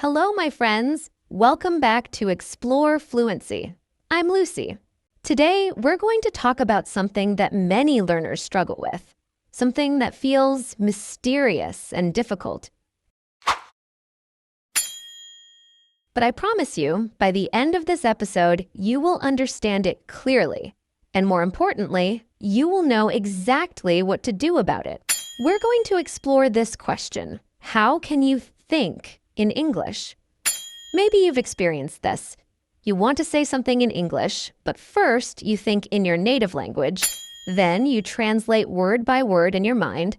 Hello, my friends. Welcome back to Explore Fluency. I'm Lucy. Today, we're going to talk about something that many learners struggle with, something that feels mysterious and difficult. But I promise you, by the end of this episode, you will understand it clearly. And more importantly, you will know exactly what to do about it. We're going to explore this question: how can you think in English? Maybe you've experienced this. You want to say something in English, but first you think in your native language. Then you translate word by word in your mind.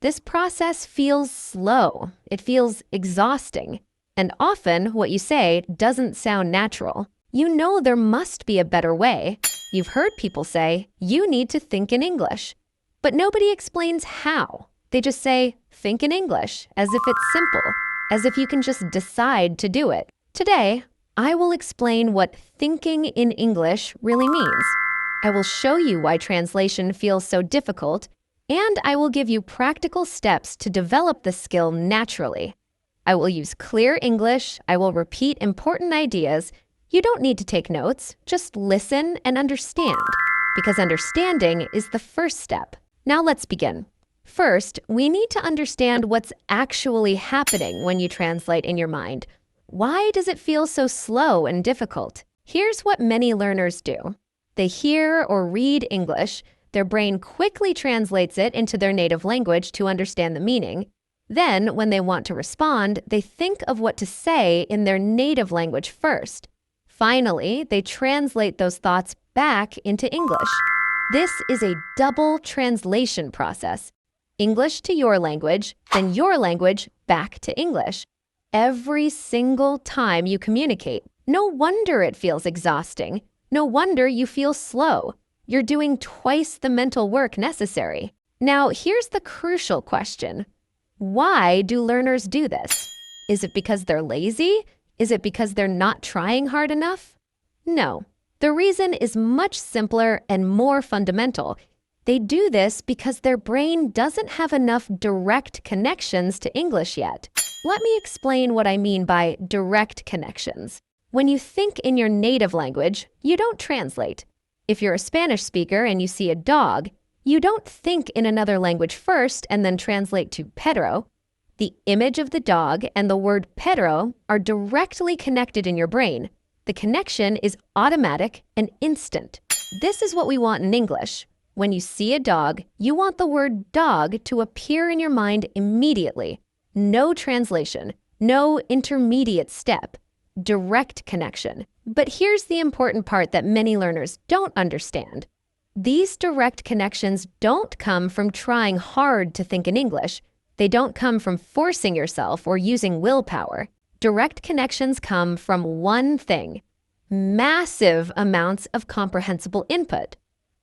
This process feels slow. It feels exhausting. And often what you say doesn't sound natural. You know there must be a better way. You've heard people say, you need to think in English. But nobody explains how. They just say, think in English, as if it's simple, as if you can just decide to do it. Today, I will explain what thinking in English really means. I will show you why translation feels so difficult, and I will give you practical steps to develop the skill naturally. I will use clear English. I will repeat important ideas. You don't need to take notes. Just listen and understand, because understanding is the first step. Now let's begin. First, we need to understand what's actually happening when you translate in your mind. Why does it feel so slow and difficult? Here's what many learners do. They hear or read English. Their brain quickly translates it into their native language to understand the meaning. Then, when they want to respond, they think of what to say in their native language first. Finally, they translate those thoughts back into English. This is a double translation process. English to your language, then your language back to English. Every single time you communicate. No wonder it feels exhausting. No wonder you feel slow. You're doing twice the mental work necessary. Now, here's the crucial question. Why do learners do this? Is it because they're lazy? Is it because they're not trying hard enough? No. The reason is much simpler and more fundamental. They do this because their brain doesn't have enough direct connections to English yet. Let me explain what I mean by direct connections. When you think in your native language, you don't translate. If you're a Spanish speaker and you see a dog, you don't think in another language first and then translate to Pedro. The image of the dog and the word Pedro are directly connected in your brain. The connection is automatic and instant. This is what we want in English. When you see a dog, you want the word dog to appear in your mind immediately. No translation, no intermediate step, direct connection. But here's the important part that many learners don't understand. These direct connections don't come from trying hard to think in English. They don't come from forcing yourself or using willpower. Direct connections come from one thing: massive amounts of comprehensible input.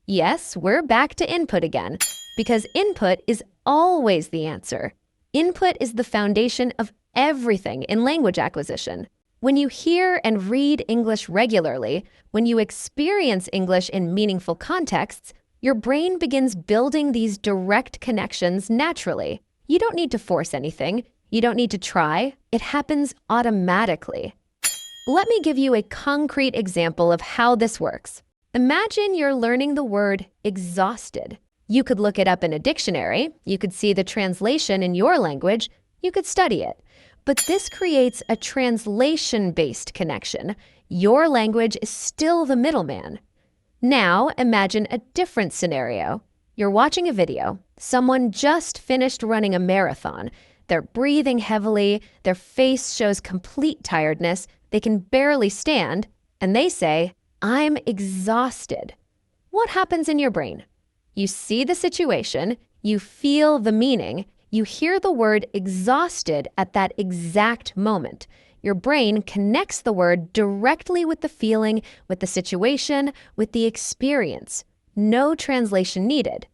Yes, we're back to input again, because input is always the answer. Input is the foundation of everything in language acquisition. When you hear and read English regularly, when you experience English in meaningful contexts, your brain begins building these direct connections naturally. You don't need to force anything. You don't need to try. It happens automatically. Let me give you a concrete example of how this works. Imagine you're learning the word exhausted. You could look it up in a dictionary. You could see the translation in your language. You could study it. But this creates a translation-based connection. Your language is still the middleman. Now, imagine a different scenario. You're watching a video. Someone just finished running a marathon. They're breathing heavily. Their face shows complete tiredness. They can barely stand. And they say, "I'm exhausted." What happens in your brain? You see the situation. You feel the meaning. You hear the word exhausted at that exact moment. Your brain connects the word directly with the feeling, with the situation, with the experience. No translation needed.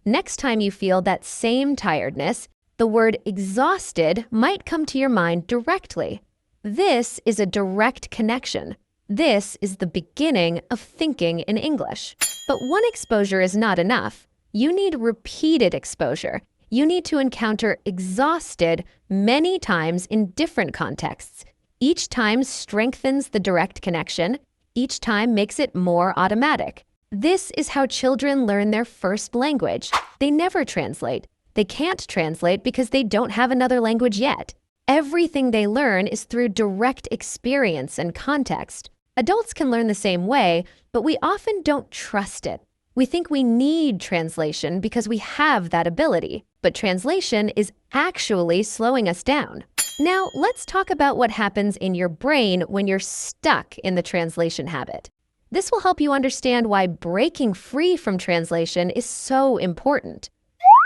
Next time you feel that same tiredness, the word exhausted might come to your mind directly. This is a direct connection. This is the beginning of thinking in English. But one exposure is not enough. You need repeated exposure. You need to encounter exhausted many times in different contexts. Each time strengthens the direct connection. Each time makes it more automatic. This is how children learn their first language. They never translate. They can't translate because they don't have another language yet. Everything they learn is through direct experience and context. Adults can learn the same way, but we often don't trust it. We think we need translation because we have that ability, but translation is actually slowing us down. Now, let's talk about what happens in your brain when you're stuck in the translation habit. This will help you understand why breaking free from translation is so important.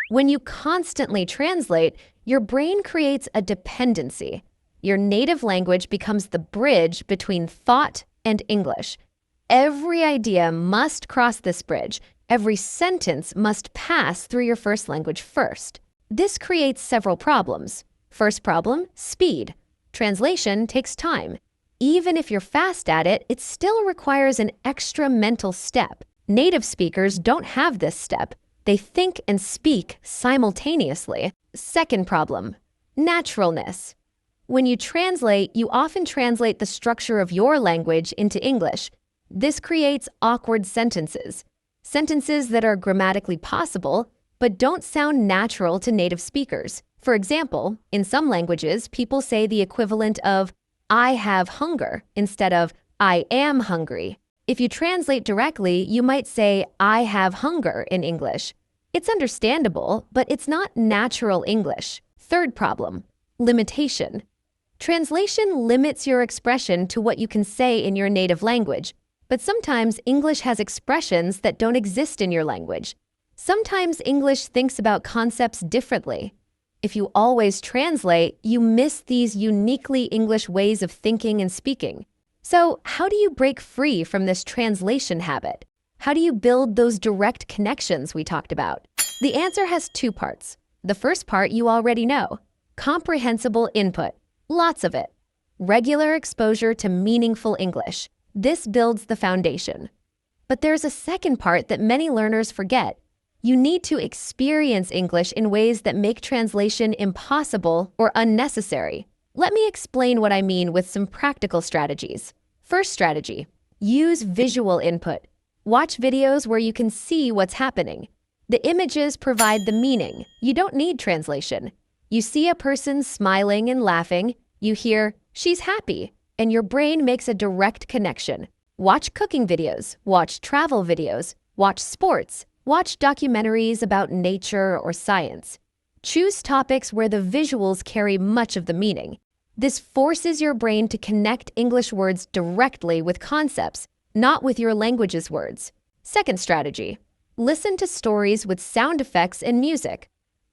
When you constantly translate, your brain creates a dependency. Your native language becomes the bridge between thought and English. Every idea must cross this bridge. Every sentence must pass through your first language first. This creates several problems. First problem, speed. Translation takes time. Even if you're fast at it, it still requires an extra mental step. Native speakers don't have this step. They think and speak simultaneously. Second problem, naturalness. When you translate, you often translate the structure of your language into English. This creates awkward sentences. Sentences that are grammatically possible, but don't sound natural to native speakers. For example, in some languages, people say the equivalent of I have hunger instead of I am hungry. If you translate directly, you might say I have hunger in English. It's understandable, but it's not natural English. Third problem, limitation. Translation limits your expression to what you can say in your native language, but sometimes English has expressions that don't exist in your language. Sometimes English thinks about concepts differently. If you always translate, you miss these uniquely English ways of thinking and speaking. So, how do you break free from this translation habit? How do you build those direct connections we talked about? The answer has two parts. The first part you already know. Comprehensible input. Lots of it. Regular exposure to meaningful English. This builds the foundation. But there's a second part that many learners forget. You need to experience English in ways that make translation impossible or unnecessary. Let me explain what I mean with some practical strategies. First strategy, use visual input. Watch videos where you can see what's happening. The images provide the meaning. You don't need translation. You see a person smiling and laughing, you hear, she's happy, and your brain makes a direct connection. Watch cooking videos, watch travel videos, watch sports, watch documentaries about nature or science. Choose topics where the visuals carry much of the meaning. This forces your brain to connect English words directly with concepts, not with your language's words. Second strategy, listen to stories with sound effects and music.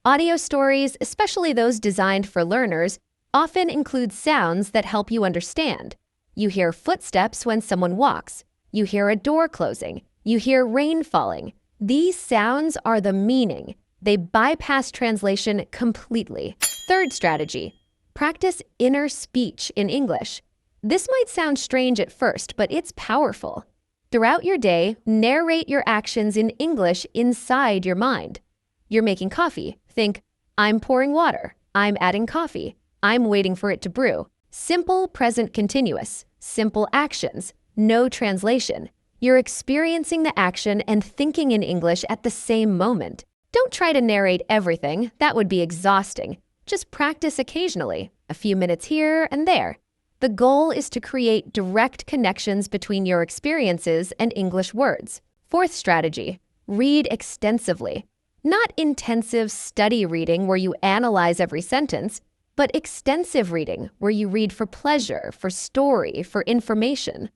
Audio stories, especially those designed for learners, often include sounds that help you understand. You hear footsteps when someone walks. You hear a door closing. You hear rain falling. These sounds are the meaning. They bypass translation completely. Third strategy, practice inner speech in English. This might sound strange at first, but it's powerful. Throughout your day, narrate your actions in English inside your mind. You're making coffee. Think, I'm pouring water. I'm adding coffee. I'm waiting for it to brew. Simple present continuous. Simple actions. No translation. You're experiencing the action and thinking in English at the same moment. Don't try to narrate everything. That would be exhausting. Just practice occasionally, a few minutes here and there. The goal is to create direct connections between your experiences and English words. Fourth strategy, read extensively. Not intensive study reading where you analyze every sentence, but extensive reading where you read for pleasure, for story, for information.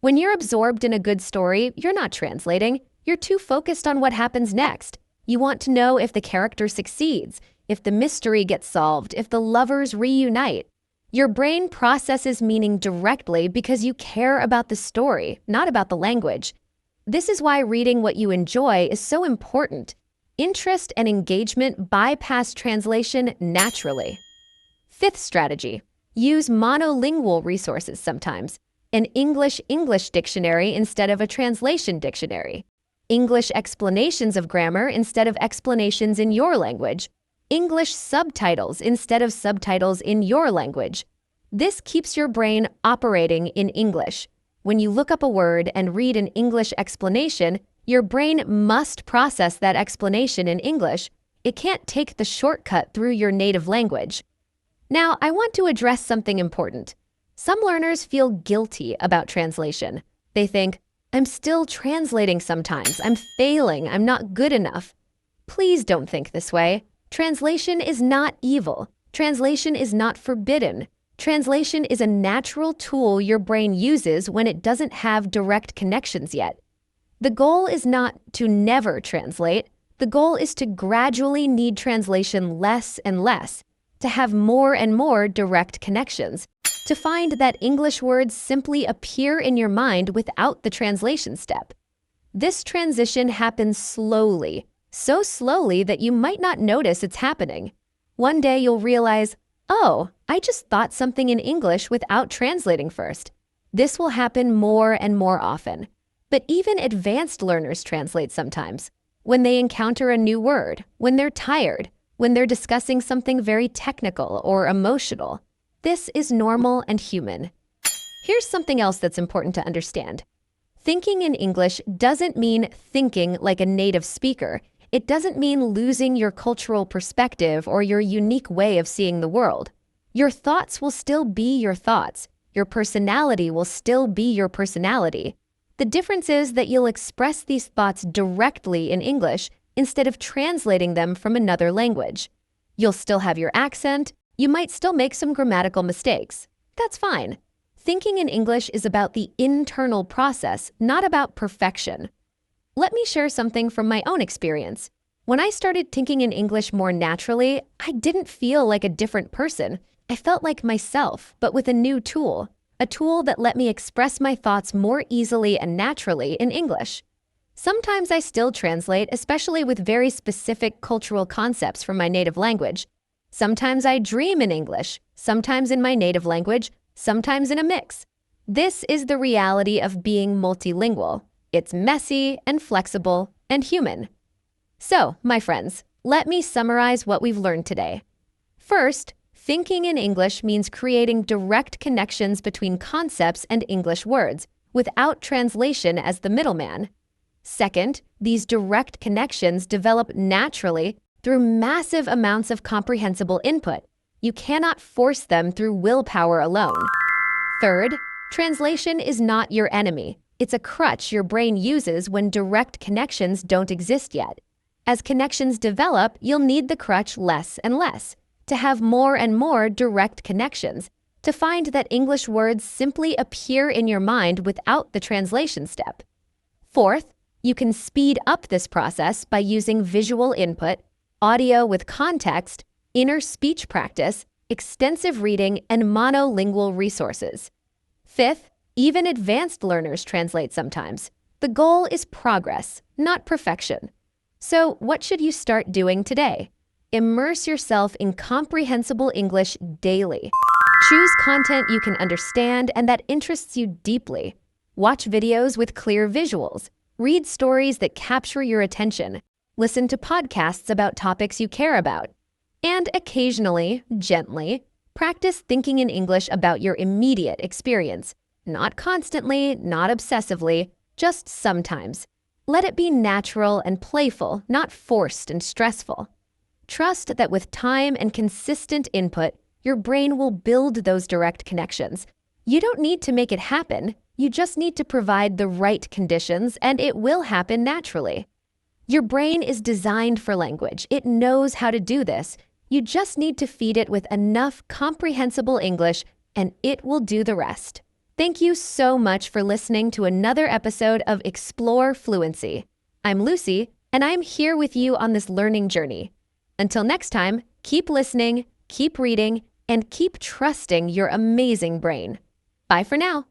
When you're absorbed in a good story, you're not translating. You're too focused on what happens next. You want to know if the character succeeds, if the mystery gets solved, if the lovers reunite. Your brain processes meaning directly because you care about the story, not about the language. This is why reading what you enjoy is so important. Interest and engagement bypass translation naturally. Fifth strategy, use monolingual resources sometimes. An English-English dictionary instead of a translation dictionary. English explanations of grammar instead of explanations in your language. English subtitles instead of subtitles in your language. This keeps your brain operating in English. When you look up a word and read an English explanation, your brain must process that explanation in English. It can't take the shortcut through your native language. Now, I want to address something important. Some learners feel guilty about translation. They think, I'm still translating sometimes, I'm failing, I'm not good enough. Please don't think this way. Translation is not evil. Translation is not forbidden. Translation is a natural tool your brain uses when it doesn't have direct connections yet. The goal is not to never translate. The goal is to gradually need translation less and less, to have more and more direct connections, to find that English words simply appear in your mind without the translation step. This transition happens slowly, so slowly that you might not notice it's happening. One day you'll realize, oh, I just thought something in English without translating first. This will happen more and more often. But even advanced learners translate sometimes. When they encounter a new word, when they're tired, when they're discussing something very technical or emotional. This is normal and human. Here's something else that's important to understand. Thinking in English doesn't mean thinking like a native speaker. It doesn't mean losing your cultural perspective or your unique way of seeing the world. Your thoughts will still be your thoughts. Your personality will still be your personality. The difference is that you'll express these thoughts directly in English instead of translating them from another language. You'll still have your accent. You might still make some grammatical mistakes. That's fine. Thinking in English is about the internal process, not about perfection. Let me share something from my own experience. When I started thinking in English more naturally, I didn't feel like a different person. I felt like myself, but with a new tool. A tool that let me express my thoughts more easily and naturally in English. Sometimes I still translate, especially with very specific cultural concepts from my native language. Sometimes I dream in English, sometimes in my native language, sometimes in a mix. This is the reality of being multilingual. It's messy and flexible and human. So, my friends, let me summarize what we've learned today. First, thinking in English means creating direct connections between concepts and English words, without translation as the middleman. Second, these direct connections develop naturally through massive amounts of comprehensible input. You cannot force them through willpower alone. Third, translation is not your enemy. It's a crutch your brain uses when direct connections don't exist yet. As connections develop, you'll need the crutch less and less, to have more and more direct connections, to find that English words simply appear in your mind without the translation step. Fourth, you can speed up this process by using visual input, audio with context, inner speech practice, extensive reading, and monolingual resources. Fifth, even advanced learners translate sometimes. The goal is progress, not perfection. So, what should you start doing today? Immerse yourself in comprehensible English daily. Choose content you can understand and that interests you deeply. Watch videos with clear visuals. Read stories that capture your attention. Listen to podcasts about topics you care about. And occasionally, gently, practice thinking in English about your immediate experience. Not constantly, not obsessively, just sometimes. Let it be natural and playful, not forced and stressful. Trust that with time and consistent input, your brain will build those direct connections. You don't need to make it happen. You just need to provide the right conditions, and it will happen naturally. Your brain is designed for language. It knows how to do this. You just need to feed it with enough comprehensible English, and it will do the rest. Thank you so much for listening to another episode of Explore Fluency. I'm Lucy, and I'm here with you on this learning journey. Until next time, keep listening, keep reading, and keep trusting your amazing brain. Bye for now.